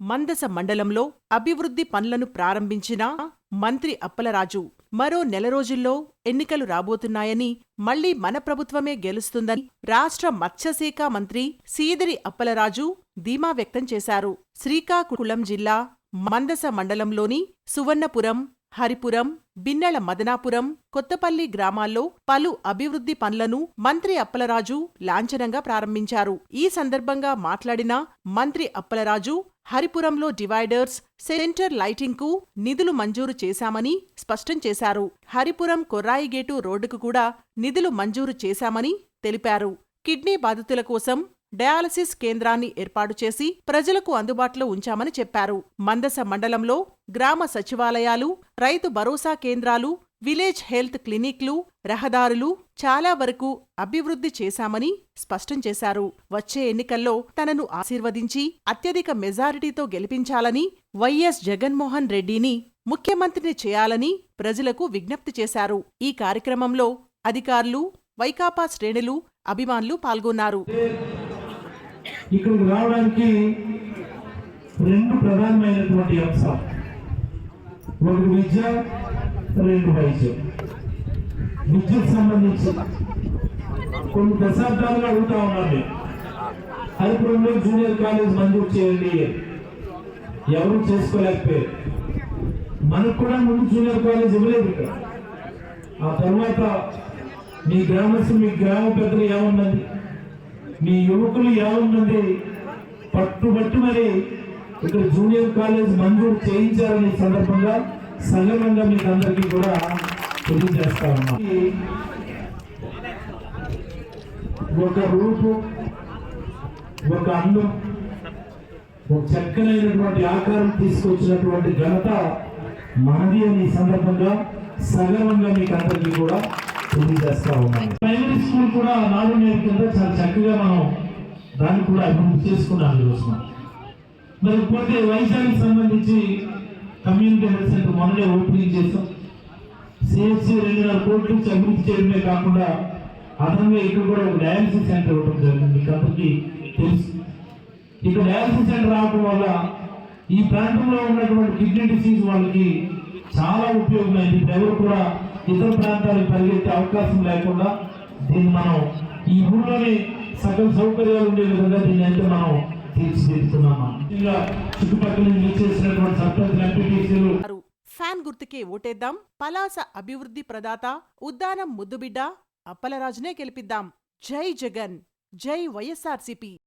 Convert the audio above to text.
మందస మండలంలో అభివృద్ధి పనులను ప్రారంభించిన మంత్రి అప్పలరాజు మరో నెల రోజుల్లో ఎన్నికలు రాబోతున్నాయని, మళ్లీ మన ప్రభుత్వమే గెలుస్తుందని రాష్ట్ర మత్స్యశాఖ మంత్రి సీదిరి అప్పలరాజు ధీమా వ్యక్తం చేశారు. శ్రీకాకుళం జిల్లా మందస మండలంలోని సువర్ణపురం, హరిపురం, బిన్నెల మదనాపురం, కొత్తపల్లి గ్రామాల్లో పలు అభివృద్ధి పనులను మంత్రి అప్పలరాజు లాంఛనంగా ప్రారంభించారు. ఈ సందర్భంగా మాట్లాడిన మంత్రి అప్పలరాజు హరిపురంలో డివైడర్స్, సెంటర్ లైటింగ్కు నిధులు మంజూరు చేశామని స్పష్టం చేశారు. హరిపురం కొర్రాయిగేటు రోడ్డుకు కూడా నిధులు మంజూరు చేశామని తెలిపారు. కిడ్నీ బాధితుల కోసం డయాలసిస్ కేంద్రాన్ని ఏర్పాటు చేసి ప్రజలకు అందుబాటులో ఉంచామని చెప్పారు. మందస మండలంలో గ్రామ సచివాలయాలు, రైతు భరోసా కేంద్రాలు, విలేజ్ హెల్త్ క్లినిక్లు, రహదారులు చాలా వరకు అభివృద్ధి చేశామని స్పష్టం చేశారు. వచ్చే ఎన్నికల్లో తనను ఆశీర్వదించి అత్యధిక మెజారిటీతో గెలిపించాలని, వైఎస్ జగన్మోహన్ రెడ్డిని ముఖ్యమంత్రిని చేయాలని ప్రజలకు విజ్ఞప్తి చేశారు. ఈ కార్యక్రమంలో అధికారులు, వైకాపా శ్రేణులు, అభిమానులు పాల్గొన్నారు. ఇక్కడికి రావడానికి రెండు ప్రధానమైనటువంటి అంశాలు, ఒకటి విద్య, రెండు వైద్యం. విద్యకు సంబంధించి కొన్ని దశాబ్దాలుగా అడుగుతా ఉన్నాను. హరిపురంలో జూనియర్ కాలేజ్ మంజూరు చేయండి, ఎవరు చేసుకోలేకపోయారు. మనకు కూడా ముందు జూనియర్ కాలేజ్ ఇవ్వలేదు ఇక్కడ. ఆ తర్వాత మీ గ్రామస్తులు, మీ గ్రామ పెద్దలు ఏమన్నది, మీ యువకులు ఏమన్నది పట్టుబట్టి మరి ఇక్కడ జూనియర్ కాలేజ్ మంజూరు చేయించారనే సందర్భంగా సగర్వంగా మీకు అందరికీ కూడా తెలియజేస్తా ఉన్నా. ఒక రూపు, ఒక అందం, ఒక చక్కనైనటువంటి ఆకారం తీసుకొచ్చినటువంటి ఘనత మనది అని సందర్భంగా సగర్వంగా మీకు అందరికీ కూడా తెలియజేస్తా ఉన్నాను. ప్రైమరీ స్కూల్ కూడా నాడు నేడు కింద చాలా చక్కగా మనం దాన్ని కూడా అభివృద్ధి చేసుకున్నాం ఈ రోజున. మరి పోతే వైద్యానికి సంబంధించి కమ్యూనిటీ హెల్త్ సెంటర్ మొన్ననే ఓపెనింగ్ చేస్తాం. సిహెచ్సి 2.5 కోట్ల నుంచి అభివృద్ధి చేయడమే కాకుండా అదనంగా ఇక్కడ కూడా ఒక డయాలసిస్ సెంటర్ ఇవ్వడం జరిగింది. మీకు అందరికీ తెలుసు. ఇక్కడ డయాలసిస్ సెంటర్ రావడం వల్ల ఈ ప్రాంతంలో ఉన్నటువంటి కిడ్నీ డిసీజ్ వాళ్ళకి చాలా ఉపయోగమైంది. ఎవరు కూడా ఇతర ప్రాంతాలకు పరిగెత్తే అవకాశం లేకుండా దీన్ని మనం ఈ ఊళ్ళోనే సకల సౌకర్యాలు ఉండే విధంగా దీన్ని అయితే మనం తీర్చిదిద్దుతున్నామా. ఇంకా చుట్టుపక్కల నుంచి చేసినటువంటి సర్పంచ్, ఎంపీటీసీలు. ఫ్యాన్ గుర్తుకే ఓటేద్దాం. పలాస అభివృద్ధి ప్రదాత ఉద్దానం ముద్దుబిడ్డ అప్పలరాజునే గెలిపిద్దాం. జై జగన్, జై వైఎస్ఆర్సీపీ.